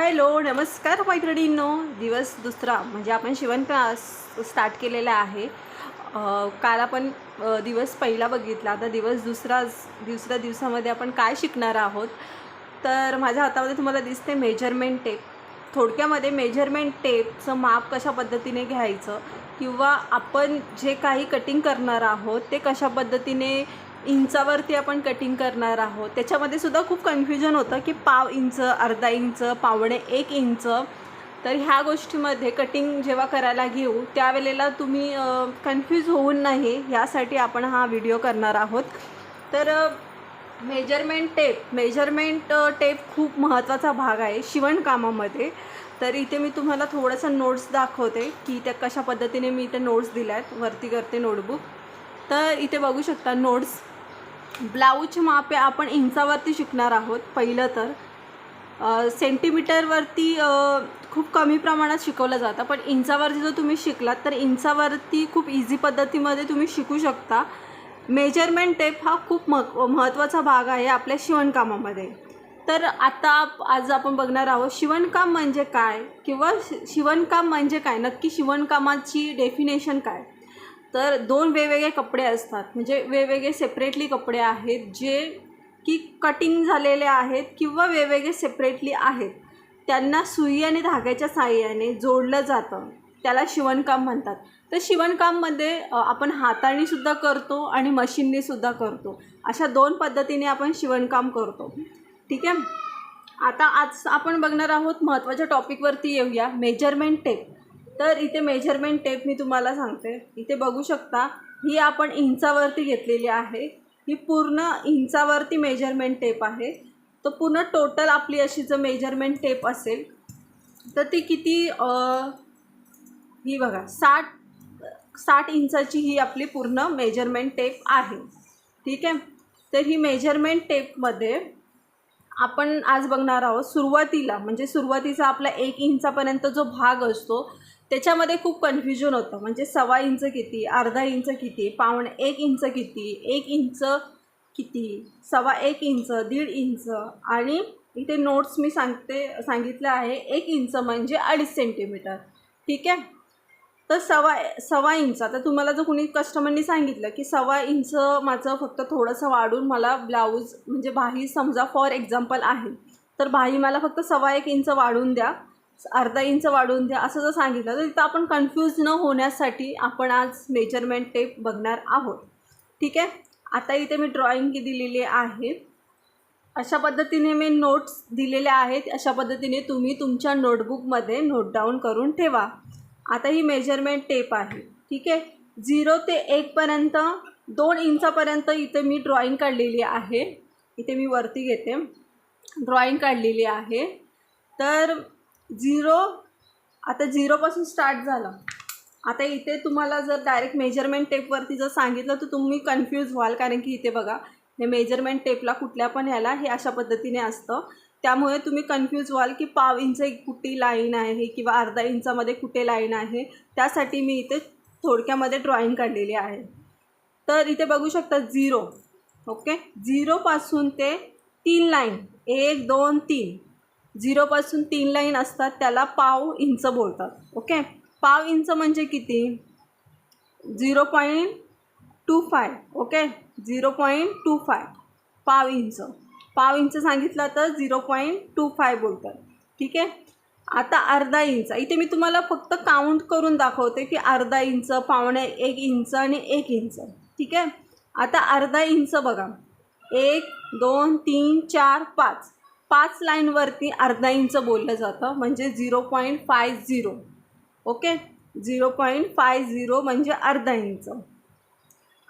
Hello नमस्कार मैत्रिणींनो. दिवस दुसरा म्हणजे आपण शिवण क्लास स्टार्ट केलेला आहे. काल आपण दिवस पहिला बघितला, आता दिवस दुसऱ्या दिवसामध्ये आपण काय शिकणार आहोत. तर माझ्या हातामध्ये तुम्हाला दिसते मेजरमेंट टेप. थोडक्यामध्ये मेजरमेंट टेपचं माप कशा पद्धतीने घ्यायचं किंवा आपण जे काही कटिंग करणार आहोत ते कशा पद्धतीने इंचावरती आपण कटिंग करणार आहोत. त्याच्यामध्ये सुद्धा खूप कन्फ्युजन होतं की पाव इंच, अर्धा इंच, पावणे 1 इंच. तर ह्या गोष्टीमध्ये कटिंग जेव्हा करायला घेऊ त्यावेळेला तुम्ही कन्फ्यूज होऊ नये यासाठी आपण हा व्हिडिओ करणार आहोत. तर मेजरमेंट टेप खूप महत्त्वाचा भाग आहे शिवणकामामध्ये. तर इथे मी तुम्हाला थोडंसं नोट्स दाखवते की त्या कशा पद्धतीने मी इथे नोट्स दिल्या आहेत. वरती करते नोटबुक. तर इथे बघू शकता नोट्स. ब्लाऊजचे माप आपण इंचावरती शिकणार आहोत. पहिलं तर सेंटीमीटरवरती खूप कमी प्रमाणात शिकवलं जातं, पण इंचावरती जर तुम्ही शिकलात तर इंचावरती खूप इझी पद्धतीमध्ये तुम्ही शिकू शकता. मेजरमेंट टेप हा खूप महत्त्वाचा भाग आहे आपल्या शिवणकामामध्ये. तर आज आपण बघणार आहोत शिवणकाम म्हणजे काय किंवा शिवणकाम म्हणजे काय, नक्की शिवणकामाची डेफिनेशन काय. तर 2 वेगवेगळे कपडे असतात, म्हणजे वेगवेगळे सेपरेटली कपडे आहेत जे की कटिंग झालेले आहेत किंवा वेगवेगळे सेपरेटली आहेत. त्यांना सुई आणि धाग्याच्या साहाय्याने जोडलं जातं, त्याला शिवणकाम म्हणतात. तर शिवणकाममध्ये आपण हाताने सुद्धा करतो आणि मशीनने सुद्धा करतो. अशा 2 पद्धतीने आपण शिवणकाम करतो. ठीक आहे. आता आज आपण बघणार आहोत महत्त्वाच्या टॉपिकवरती येऊया, मेजरमेंट टेप. तर इथे मेजरमेंट टेप मी तुम्हाला सांगते. इथे बघू शकता, ही आपण इंचावरती घेतलेली आहे. ही पूर्ण इंचावरती मेजरमेंट टेप आहे. तर पूर्ण टोटल आपली अशी जर मेजरमेंट टेप असेल तर ती किती, ही बघा 60 इंचाची ही आपली पूर्ण मेजरमेंट टेप आहे. ठीक आहे. तर ही मेजरमेंट टेपमध्ये आपण आज बघणार आहोत सुरुवातीचा आपला 1 इंचापर्यंत जो भाग असतो त्याच्यामध्ये खूप कन्फ्युजन होतं. म्हणजे 1.25 इंच किती, अर्धा इंच किती, पावणे 1 इंच किती, 1 इंच किती, 1.25 इंच, 1.5 इंच. आणि इथे नोट्स मी सांगितलं आहे 1 इंच म्हणजे 2.5 सेंटीमीटर. ठीक आहे. तर सव्वा इंच. आता तुम्हाला जर कुणी कस्टमरनी सांगितलं की 1.25 इंच माझं फक्त थोडंसं वाढून मला ब्लाऊज म्हणजे बाही समजा फॉर एक्झाम्पल आहे, तर बाही मला फक्त 1.25 इंच वाढून द्या, अर्धा इंच वाढवून द्या, असं जर सांगितलं तर तिथं आपण कन्फ्यूज न होण्यासाठी आपण आज मेजरमेंट टेप बघणार आहोत. ठीक आहे. आता इथे मी ड्रॉइंग दिलेली आहे. अशा पद्धतीने मी नोट्स दिलेल्या आहेत. अशा पद्धतीने तुम्ही तुमच्या नोटबुकमध्ये नोट डाऊन करून ठेवा. आता ही मेजरमेंट टेप आहे. ठीक आहे. 0 ते 1 पर्यंत 2 इंचापर्यंत इथे मी ड्रॉइंग काढलेली आहे. इथे मी वरती घेते, ड्रॉइंग काढलेली आहे. तर 0, आता 0पासून स्टार्ट झालं. आता इथे तुम्हाला जर डायरेक्ट मेजरमेंट टेपवरती जर सांगितलं तर तुम्ही कन्फ्यूज व्हाल, कारण की इथे बघा हे मेजरमेंट टेपला कुठल्या पण ह्याला हे अशा पद्धतीने असतं. त्यामुळे तुम्ही कन्फ्यूज व्हाल की पाव इंच कुठे लाईन आहे किंवा अर्धा इंचामध्ये कुठे लाईन आहे. त्यासाठी मी इथे थोडक्यामध्ये ड्रॉइंग काढलेली आहे. तर इथे बघू शकता 0. ओके. 0पासून ते 3 लाईन, 1 2 3, 0पासून 3 लाईन असतात, त्याला पाव इंच बोलतात. ओके. पाव इंच म्हणजे किती, 0.25. ओके. 0.25 पाव इंच सांगितलं तर 0.25 बोलतात. ठीक आहे. आता अर्धा इंच, इथे मी तुम्हाला फक्त काउंट करून दाखवते की अर्धा इंच, पावणे 1 इंच आणि 1 इंच. ठीक आहे. आता अर्धा इंच बघा, 1 2 3 4 5 लाईनवरती अर्धा इंच बोललं जातं, म्हणजे 0.50. ओके. 0.50 म्हणजे अर्धा इंच.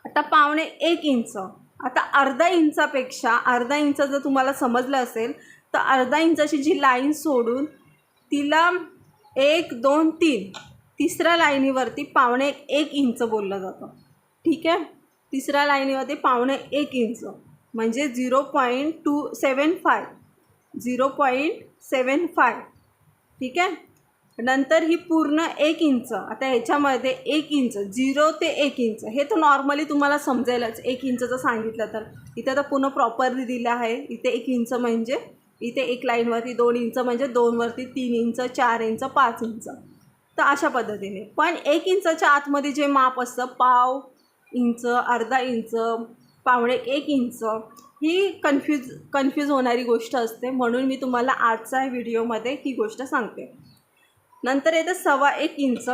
आता पावणे 1 इंच. आता अर्धा इंच जर तुम्हाला समजलं असेल तर अर्धा इंचाची जी लाईन सोडून तिला 1 2 3 तिसऱ्या लाईनीवरती पावणे 1 इंच बोललं जातं. ठीक आहे. तिसऱ्या लाईनीवरती पावणे 1 इंच म्हणजे 0.275. 0.75. ठीक आहे. नंतर ही पूर्ण 1 इंच. आता ह्याच्यामध्ये 1 इंच, 0 ते 1 इंच हे तर नॉर्मली तुम्हाला समजेलच. 1 इंचचं सांगितलं तर इथे तर पूर्ण प्रॉपरली दिलं आहे. इथे 1 इंच म्हणजे इथे एक लाईनवरती 2 इंच म्हणजे 2 वरती 3 इंच, 4 इंच, 5 इंच. तर अशा पद्धतीने. पण 1 इंचच्या आतमध्ये जे माप असतं, पाव इंच, अर्धा इंच, पावणे 1 इंच, ही कन्फ्यूज होणारी गोष्ट असते. म्हणून मी तुम्हाला आजच्या व्हिडिओमध्ये ही गोष्ट सांगते. नंतर येतं 1.25 इंच.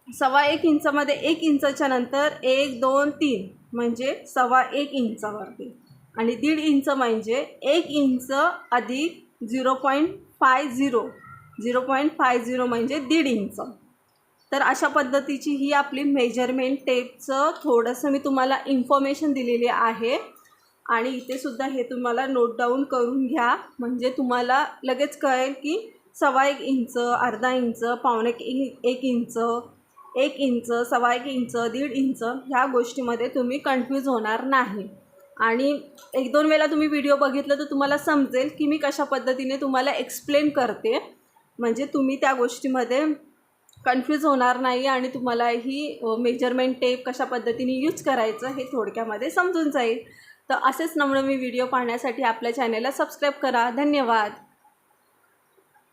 1.25 इंचमध्ये 1 इंचच्या नंतर 1, 2, 3 म्हणजे 1.25 इंचावरती, आणि 1.5 इंच म्हणजे 1 इंच अधिक 0.50 म्हणजे 1.5 इंच. तर अशा पद्धतीची ही आपली मेजरमेंट टेपचं थोडंसं मी तुम्हाला इन्फॉर्मेशन दिलेली आहे. आणि इथे सुद्धा हे तुम्हाला नोट डाऊन करून घ्या, म्हणजे तुम्हाला लगेच कळेल की 1.25 इंच, अर्धा इंच, पावणे 1 इंच, 1 इंच, 1.25 इंच, 1.5 इंच ह्या गोष्टीमध्ये तुम्ही कन्फ्यूज होणार नाही. आणि 1-2 वेळा तुम्ही व्हिडिओ बघितलं तर तुम्हाला समजेल की मी कशा पद्धतीने तुम्हाला एक्सप्लेन करते, म्हणजे तुम्ही त्या गोष्टीमध्ये कन्फ्यूज होणार नाही आणि तुम्हाला ही मेजरमेंट टेप कशा पद्धतीने यूज करायचं हे थोडक्यामध्ये समजून जाईल. तर असेच नवनवीन व्हिडिओ पाहण्यासाठी आपल्या चॅनलला सबस्क्राईब करा. धन्यवाद.